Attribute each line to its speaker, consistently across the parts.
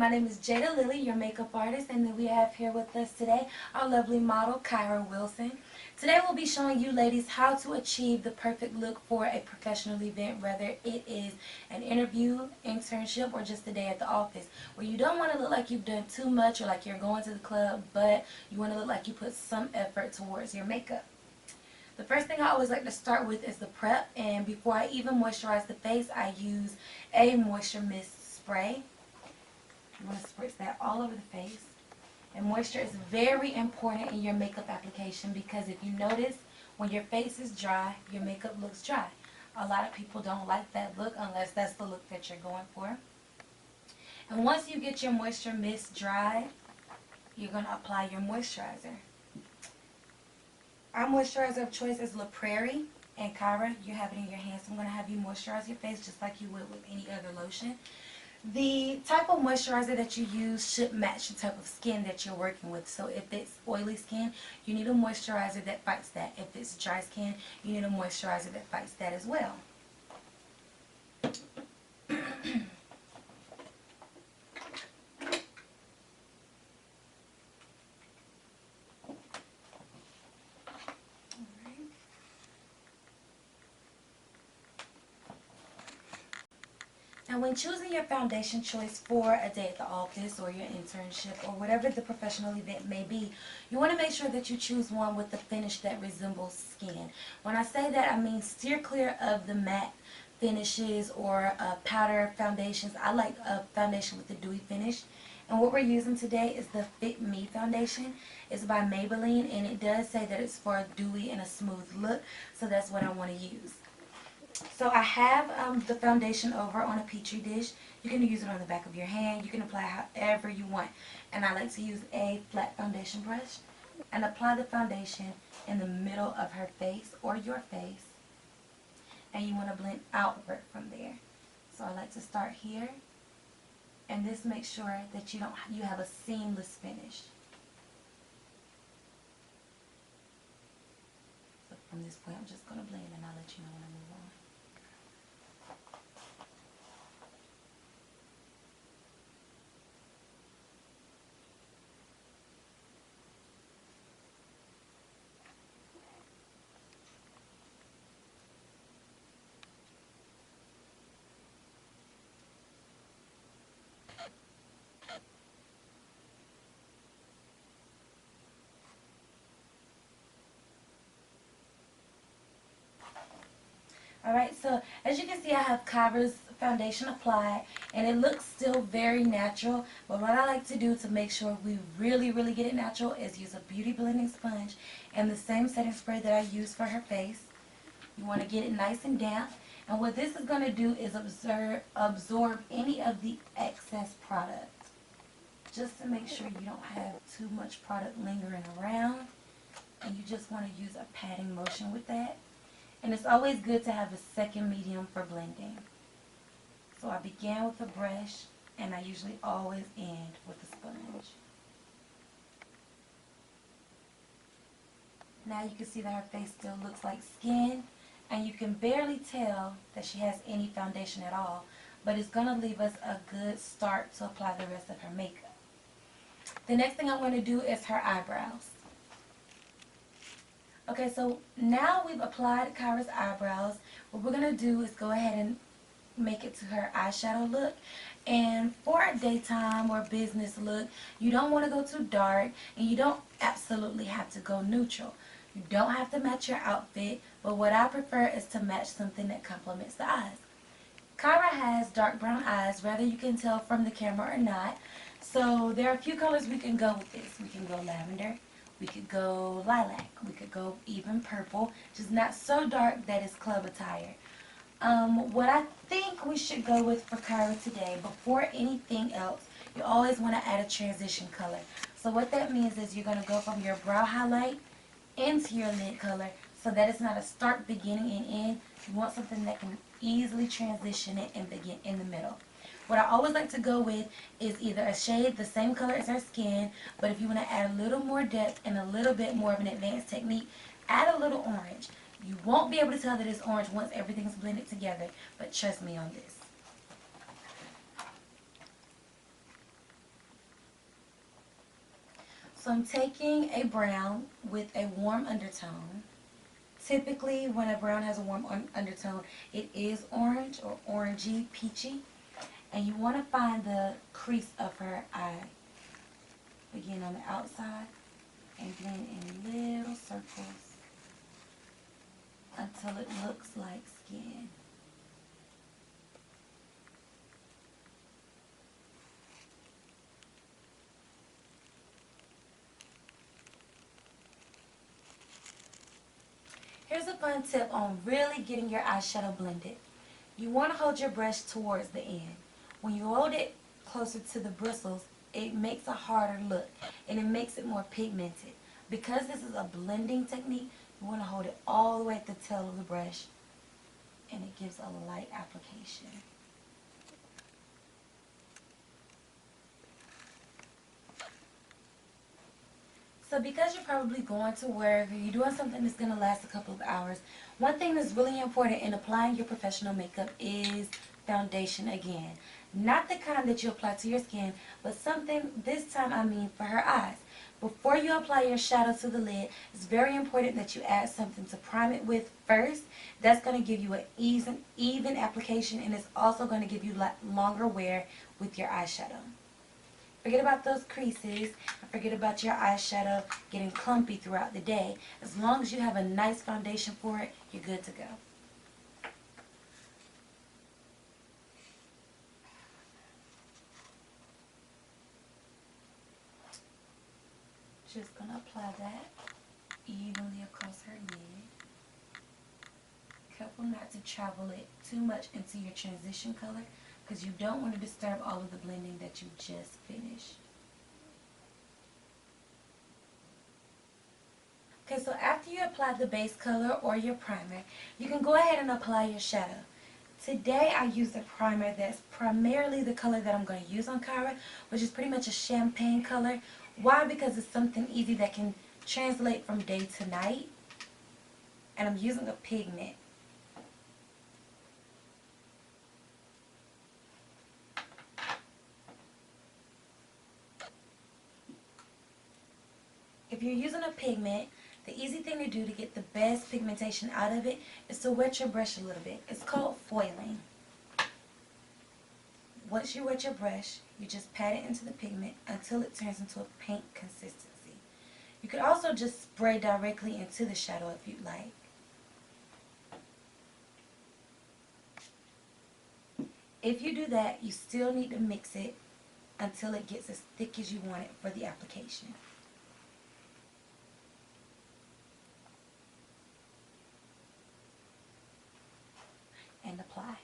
Speaker 1: my name is Jada Lillie, your makeup artist, and then we have here with us today our lovely model, Kyra Wilson. Today we'll be showing you ladies how to achieve the perfect look for a professional event, whether it is an interview, internship, or just a day at the office, where you don't want to look like you've done too much or like you're going to the club, but you want to look like you put some effort towards your makeup. The first thing I always like to start with is the prep, and before I even moisturize the face, I use a moisture mist spray. You want to spritz that all over the face. And moisture is very important in your makeup application because if you notice, when your face is dry, your makeup looks dry. A lot of people don't like that look unless that's the look that you're going for. And once you get your moisture mist dry, you're going to apply your moisturizer. Our moisturizer of choice is La Prairie, and Kyra, you have it in your hands. So I'm going to have you moisturize your face just like you would with any other lotion. The type of moisturizer that you use should match the type of skin that you're working with. So if it's oily skin, you need a moisturizer that fights that. If it's dry skin, you need a moisturizer that fights that as well. Now, when choosing your foundation choice for a day at the office or your internship or whatever the professional event may be, you want to make sure that you choose one with the finish that resembles skin. When I say that, I mean steer clear of the matte finishes or powder foundations. I like a foundation with a dewy finish. And what we're using today is the Fit Me foundation. It's by Maybelline, and it does say that it's for a dewy and a smooth look, so that's what I want to use. So I have the foundation over on a petri dish. You can use it on the back of your hand. You can apply however you want. And I like to use a flat foundation brush and apply the foundation in the middle of her face or your face. And you want to blend outward from there. So I like to start here. And this makes sure that you have a seamless finish. So from this point, I'm just going to blend and I'll let you know when I move on. Alright, so as you can see, I have Kyra's foundation applied, and it looks still very natural, but what I like to do to make sure we really get it natural is use a beauty blending sponge and the same setting spray that I use for her face. You want to get it nice and damp, and what this is going to do is absorb any of the excess product, just to make sure you don't have too much product lingering around, and you just want to use a patting motion with that. And it's always good to have a second medium for blending. So I began with a brush, and I usually always end with a sponge. Now you can see that her face still looks like skin, and you can barely tell that she has any foundation at all, but it's going to leave us a good start to apply the rest of her makeup. The next thing I want to do is her eyebrows. Okay, so now we've applied Kyra's eyebrows. What we're going to do is go ahead and make it to her eyeshadow look. And for a daytime or business look, you don't want to go too dark, and you don't absolutely have to go neutral. You don't have to match your outfit, but what I prefer is to match something that complements the eyes. Kyra has dark brown eyes, whether you can tell from the camera or not. So there are a few colors we can go with this. We can go lavender. We could go lilac. We could go even purple, just not so dark that it's club attire. What I think we should go with for Kyra today, before anything else, you always want to add a transition color. So what that means is you're going to go from your brow highlight into your lid color so that it's not a stark beginning and end. You want something that can easily transition it and begin in the middle. What I always like to go with is either a shade the same color as her skin, but if you want to add a little more depth and a little bit more of an advanced technique, add a little orange. You won't be able to tell that it's orange once everything's blended together, but trust me on this. So I'm taking a brown with a warm undertone. Typically, when a brown has a warm undertone, it is orange or orangey, peachy. And you want to find the crease of her eye. Begin on the outside and blend in little circles until it looks like skin. Here's a fun tip on really getting your eyeshadow blended. You want to hold your brush towards the end. When you hold it closer to the bristles, it makes a harder look and it makes it more pigmented. Because this is a blending technique, you want to hold it all the way at the tail of the brush and it gives a light application. So because you're probably going to work or you're doing something that's going to last a couple of hours, one thing that's really important in applying your professional makeup is foundation again. Not the kind that you apply to your skin, but something, this time I mean for her eyes. Before you apply your shadow to the lid, it's very important that you add something to prime it with first. That's going to give you an even application, and it's also going to give you longer wear with your eyeshadow. Forget about those creases, and forget about your eyeshadow getting clumpy throughout the day. As long as you have a nice foundation for it, you're good to go. Just going to apply that evenly across her lid. Careful not to travel it too much into your transition color because you don't want to disturb all of the blending that you just finished. Okay, so after you apply the base color or your primer, you can go ahead and apply your shadow. Today I used a primer that's primarily the color that I'm going to use on Kyra, which is pretty much a champagne color. Why? Because it's something easy that can translate from day to night. And I'm using a pigment. If you're using a pigment, the easy thing to do to get the best pigmentation out of it is to wet your brush a little bit. It's called foiling. Once you wet your brush, you just pat it into the pigment until it turns into a paint consistency. You could also just spray directly into the shadow if you'd like. If you do that, you still need to mix it until it gets as thick as you want it for the application. And apply.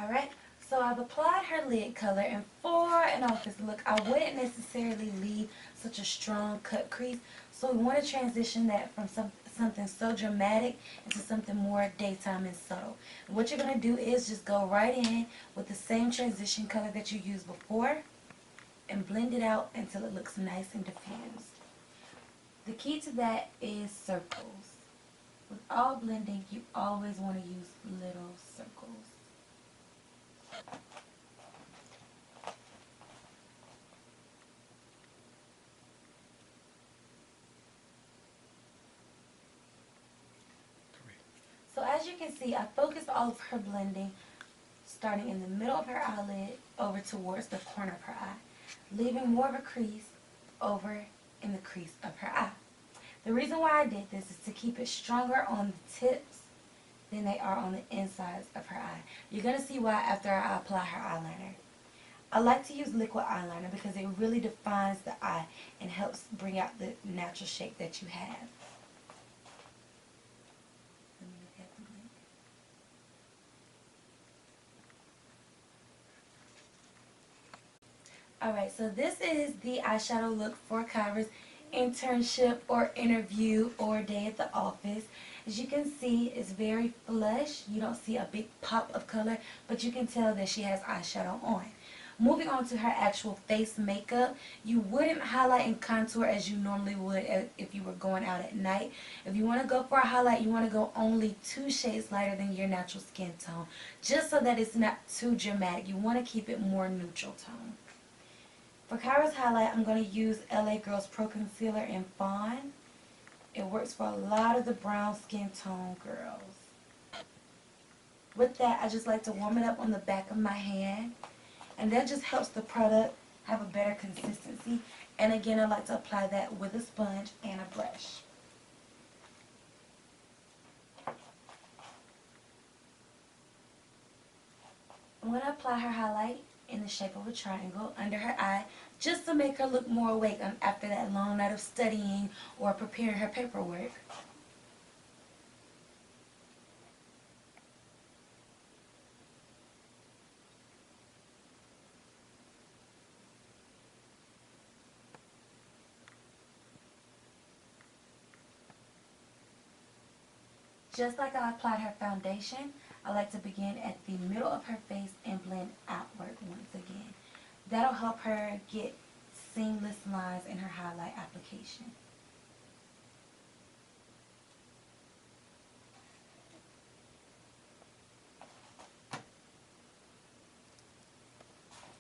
Speaker 1: Alright, so I've applied her lid color, and for an office look, I wouldn't necessarily leave such a strong cut crease. So we want to transition that from something so dramatic into something more daytime and subtle. And what you're going to do is just go right in with the same transition color that you used before and blend it out until it looks nice and diffused. The key to that is circles. With all blending, you always want to use little circles. So as you can see, I focused all of her blending starting in the middle of her eyelid over towards the corner of her eye, leaving more of a crease over in the crease of her eye. The reason why I did this is to keep it stronger on the tips than they are on the insides of her eye. You're going to see why after I apply her eyeliner. I like to use liquid eyeliner because it really defines the eye and helps bring out the natural shape that you have. Let me look at the blend. Alright, so this is the eyeshadow look for Kyra's internship or interview or day at the office. As you can see, it's very flush. You don't see a big pop of color, but you can tell that she has eyeshadow on. Moving on to her actual face makeup, you wouldn't highlight and contour as you normally would if you were going out at night. If you want to go for a highlight, you want to go only 2 shades lighter than your natural skin tone, just so that it's not too dramatic. You want to keep it more neutral tone. For Kyra's highlight, I'm going to use LA Girls Pro Concealer in Fawn. It works for a lot of the brown skin tone girls. With that, I just like to warm it up on the back of my hand. And that just helps the product have a better consistency. And again, I like to apply that with a sponge and a brush. I'm going to apply her highlight in the shape of a triangle under her eye, just to make her look more awake after that long night of studying or preparing her paperwork. Just like I applied her foundation, I like to begin at the middle of her face and blend outward once again. That'll help her get seamless lines in her highlight application.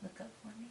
Speaker 1: Look up for me.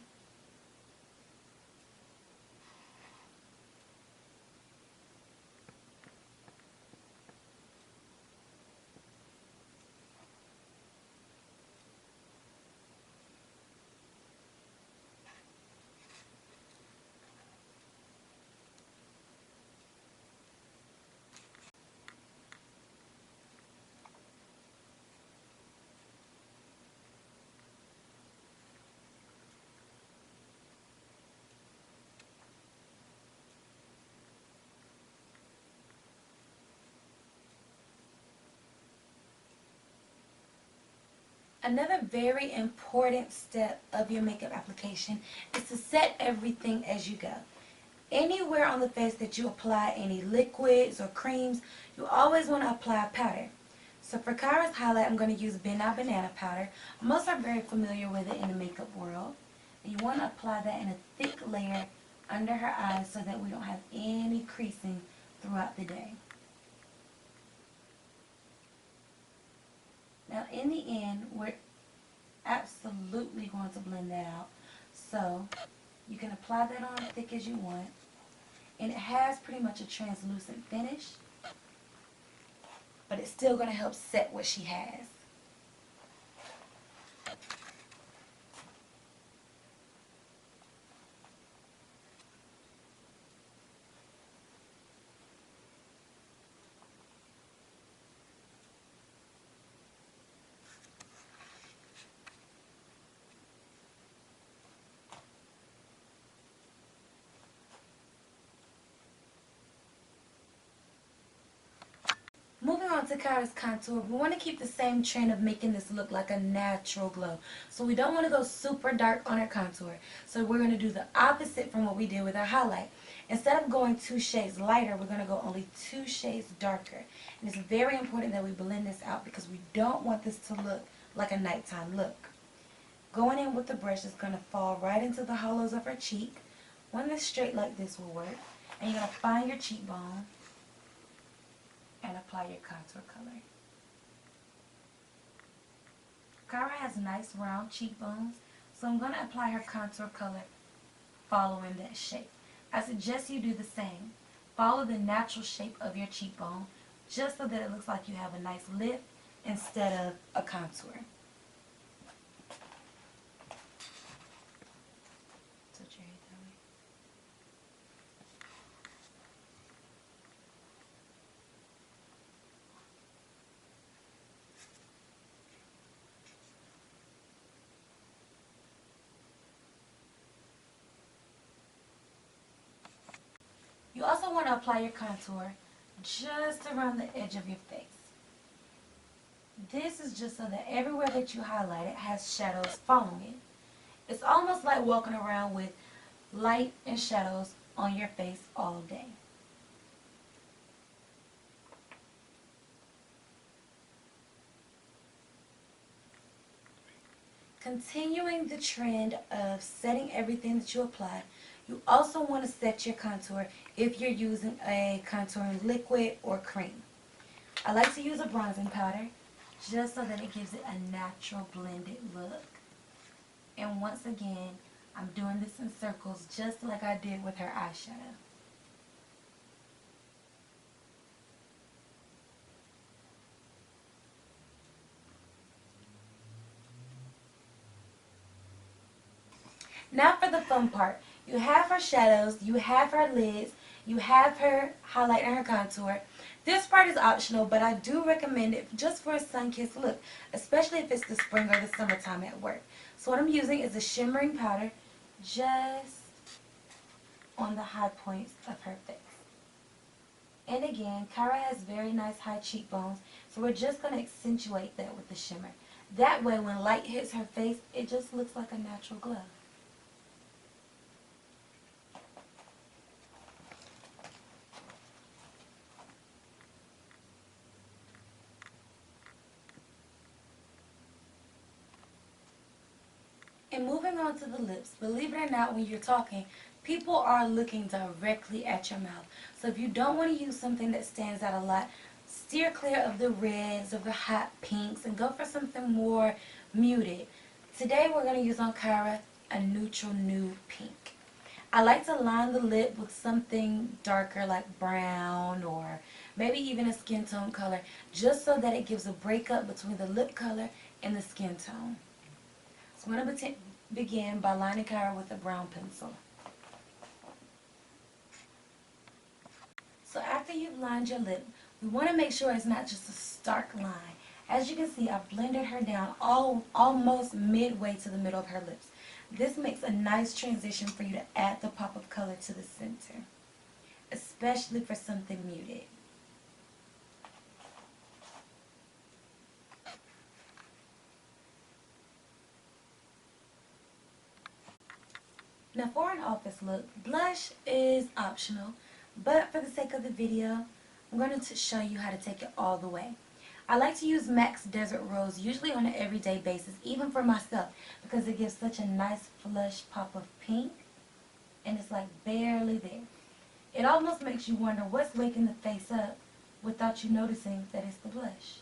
Speaker 1: Another very important step of your makeup application is to set everything as you go. Anywhere on the face that you apply any liquids or creams, you always want to apply powder. So for Kyra's highlight, I'm going to use Ben Nye Banana Powder. Most are very familiar with it in the makeup world. And you want to apply that in a thick layer under her eyes so that we don't have any creasing throughout the day. Now in the end, we're absolutely going to blend that out. So you can apply that on as thick as you want. And it has pretty much a translucent finish, but it's still going to help set what she has. Moving on to Kyra's contour, we want to keep the same trend of making this look like a natural glow. So we don't want to go super dark on our contour. So we're going to do the opposite from what we did with our highlight. Instead of going 2 shades lighter, we're going to go only 2 shades darker. And it's very important that we blend this out because we don't want this to look like a nighttime look. Going in with the brush is going to fall right into the hollows of her cheek. One that's straight like this will work. And you're going to find your cheekbone and apply your contour color. Kyra has nice round cheekbones, so I'm going to apply her contour color following that shape. I suggest you do the same. Follow the natural shape of your cheekbone just so that it looks like you have a nice lip instead of a contour. Touch your head that way. You also want to apply your contour just around the edge of your face. This is just so that everywhere that you highlight it has shadows following it. It's almost like walking around with light and shadows on your face all day. Continuing the trend of setting everything that you apply, you also want to set your contour if you're using a contouring liquid or cream. I like to use a bronzing powder just so that it gives it a natural blended look. And once again, I'm doing this in circles just like I did with her eyeshadow. Now for the fun part. You have her shadows, you have her lids, you have her highlight and her contour. This part is optional, but I do recommend it just for a sun-kissed look, especially if it's the spring or the summertime at work. So what I'm using is a shimmering powder just on the high points of her face. And again, Kyra has very nice high cheekbones, so we're just going to accentuate that with the shimmer. That way when light hits her face, it just looks like a natural glow. And moving on to the lips, believe it or not, when you're talking, people are looking directly at your mouth. So if you don't want to use something that stands out a lot, steer clear of the reds, of the hot pinks, and go for something more muted. Today we're going to use on Kyra a neutral nude pink. I like to line the lip with something darker like brown or maybe even a skin tone color, just so that it gives a breakup between the lip color and the skin tone. So I'm going to begin by lining Kyra with a brown pencil. So after you've lined your lip, we want to make sure it's not just a stark line. As you can see, I've blended her down almost midway to the middle of her lips. This makes a nice transition for you to add the pop of color to the center, especially for something muted. Now for an office look, blush is optional, but for the sake of the video, I'm going to show you how to take it all the way. I like to use MAC's Desert Rose, usually on an everyday basis, even for myself, because it gives such a nice flush pop of pink, and it's like barely there. It almost makes you wonder what's waking the face up without you noticing that it's the blush.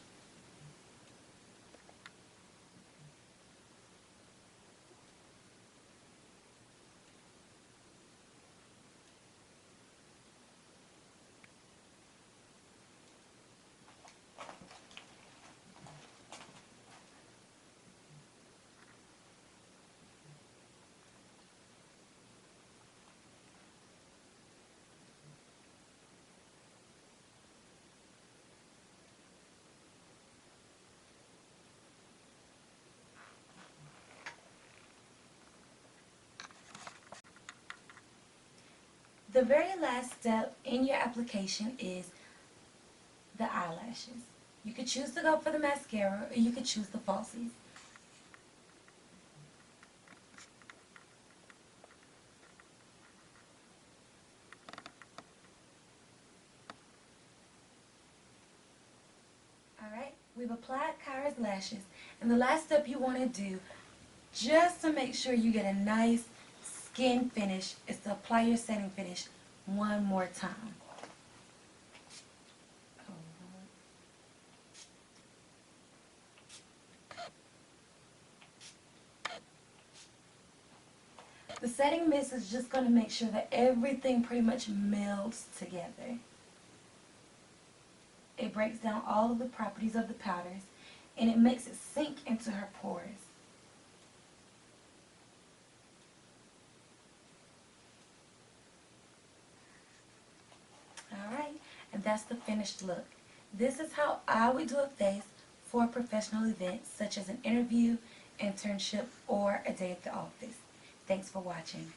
Speaker 1: The very last step in your application is the eyelashes. You could choose to go for the mascara or you could choose the falsies. Alright, we've applied Kyra's lashes, and the last step you want to do, just to make sure you get a nice skin finish, is to apply your setting finish one more time. The setting mist is just going to make sure that everything pretty much melds together. It breaks down all of the properties of the powders, and it makes it sink into her pores. Alright, and that's the finished look. This is how I would do a face for a professional event, such as an interview, internship, or a day at the office. Thanks for watching.